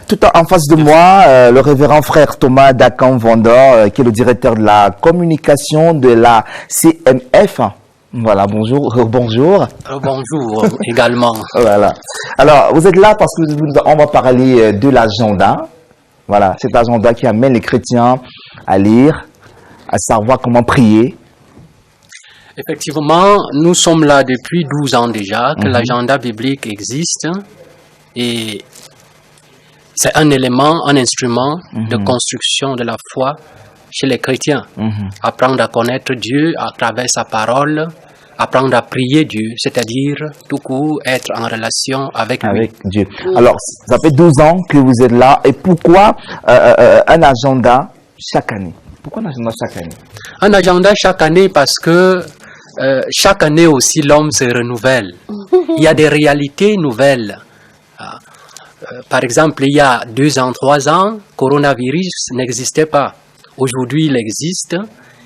Tout en face de moi, le révérend frère Thomas Dakan Vendor, qui est le directeur de la communication de la CMF. Voilà, bonjour. Bonjour. Bonjour également. Voilà. Alors, vous êtes là parce que on va parler de l'agenda. Voilà, cet agenda qui amène les chrétiens à lire, à savoir comment prier. Effectivement, nous sommes là depuis 12 ans déjà que l'agenda biblique existe et c'est un élément, un instrument de construction de la foi chez les chrétiens. Apprendre à connaître Dieu à travers sa parole, apprendre à prier Dieu, c'est-à-dire tout court être en relation avec lui. Avec Dieu. Alors, ça fait 12 ans que vous êtes là et pourquoi un agenda chaque année? Pourquoi un agenda chaque année? Un agenda chaque année parce que chaque année aussi l'homme se renouvelle. Il y a des réalités nouvelles. Par exemple, il y a 2 ans, 3 ans, coronavirus n'existait pas. Aujourd'hui, il existe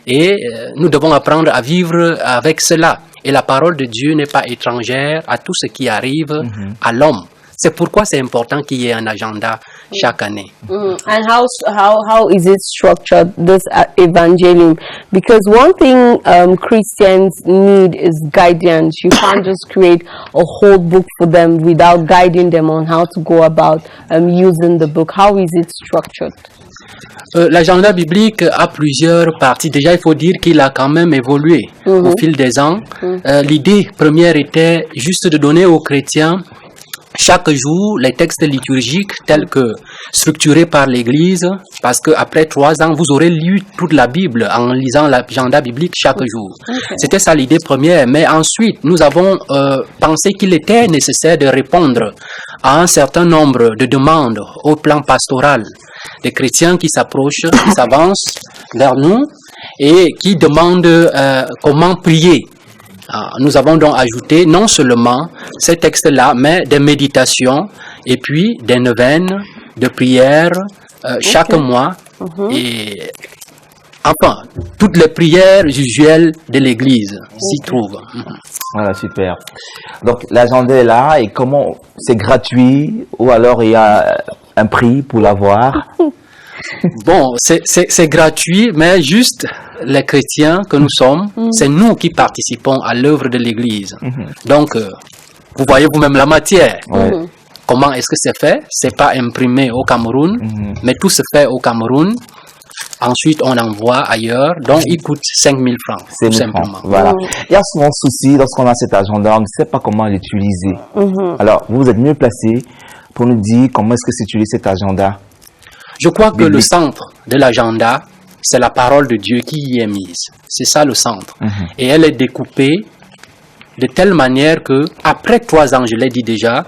et nous devons apprendre à vivre avec cela. Et la parole de Dieu n'est pas étrangère à tout ce qui arrive à l'homme. C'est pourquoi c'est important qu'il y ait un agenda chaque année. And how is it structured, this evangelium? Because one thing Christians need is guidance. You can't just create a whole book for them without guiding them on how to go about using the book. How is it structured? L'agenda biblique a plusieurs parties. Déjà, il faut dire qu'il a quand même évolué au fil des ans. L'idée première était juste de donner aux chrétiens chaque jour les textes liturgiques tels que structurés par l'Église, parce qu'après 3 ans, vous aurez lu toute la Bible en lisant l'agenda biblique chaque jour. C'était ça l'idée première, mais ensuite, nous avons pensé qu'il était nécessaire de répondre à un certain nombre de demandes au plan pastoral. Des chrétiens qui s'approchent, qui s'avancent vers nous et qui demandent comment prier. Nous avons donc ajouté non seulement ces textes-là, mais des méditations et puis des neuvaines de prières chaque mois. Et enfin, toutes les prières usuelles de l'Église s'y trouvent. Voilà, super. Donc, l'agenda est là et comment c'est gratuit ou alors il y a un prix pour l'avoir? Bon, c'est gratuit, mais juste les chrétiens que nous sommes, c'est nous qui participons à l'œuvre de l'Église. Donc, vous voyez vous-même la matière. Comment est-ce que c'est fait? C'est pas imprimé au Cameroun, mais tout se fait au Cameroun. Ensuite, on envoie ailleurs, donc il coûte 5 000 francs, tout simplement. Voilà. Il y a souvent un souci lorsqu'on a cet agenda, on ne sait pas comment l'utiliser. Alors, vous êtes mieux placé pour nous dire comment est-ce que s'utilise cet agenda. Je crois que le centre de l'agenda, c'est la parole de Dieu qui y est mise. C'est ça le centre. Et elle est découpée de telle manière que, après 3 ans, je l'ai dit déjà,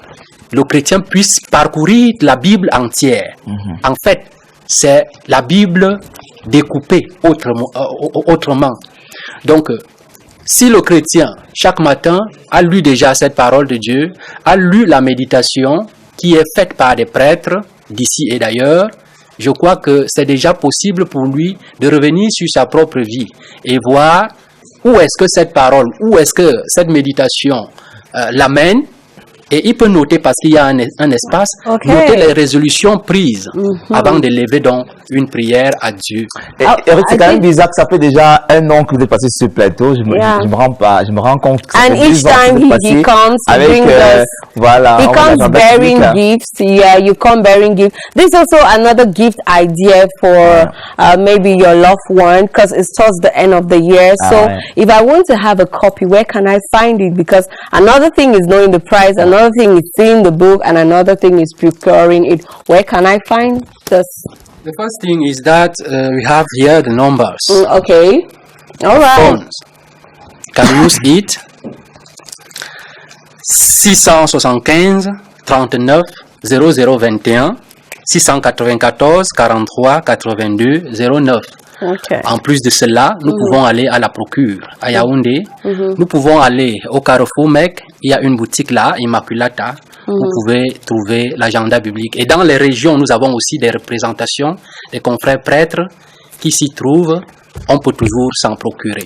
le chrétien puisse parcourir la Bible entière. En fait, c'est la Bible découpée autrement. Donc, si le chrétien, chaque matin, a lu déjà cette parole de Dieu, a lu la méditation qui est faite par des prêtres d'ici et d'ailleurs, je crois que c'est déjà possible pour lui de revenir sur sa propre vie et voir où est-ce que cette parole, où est-ce que cette méditation l'amène. Et il peut noter, parce qu'il y a un espace, noter les résolutions prises avant de lever donc une prière à Dieu. Et Eric, c'est quand même bizarre que ça fait déjà 1 an que vous êtes passé sur ce plateau. Je me rends compte que ça and fait each 10 ans que time vous êtes he passé comes, he avec, brings us. voilà, He comes bearing gifts. Yeah, you come bearing gifts. This is also another gift idea for maybe your loved one, because it's towards the end of the year. So if I want to have a copy, where can I find it? Because another thing is knowing the price, another thing is seeing the book, and another thing is procuring it. Where can I find this? The first thing is that we have here the numbers. Okay. All right. Phones. Can use it. 675 39 0021 694 43 82 09. Okay. En plus de cela, nous pouvons aller à la procure à Yaoundé. Nous pouvons aller au Carrefour Mec. Il y a une boutique là, Immaculata. Vous pouvez trouver l'agenda biblique. Et dans les régions, nous avons aussi des représentations des confrères prêtres qui s'y trouvent. On peut toujours s'en procurer.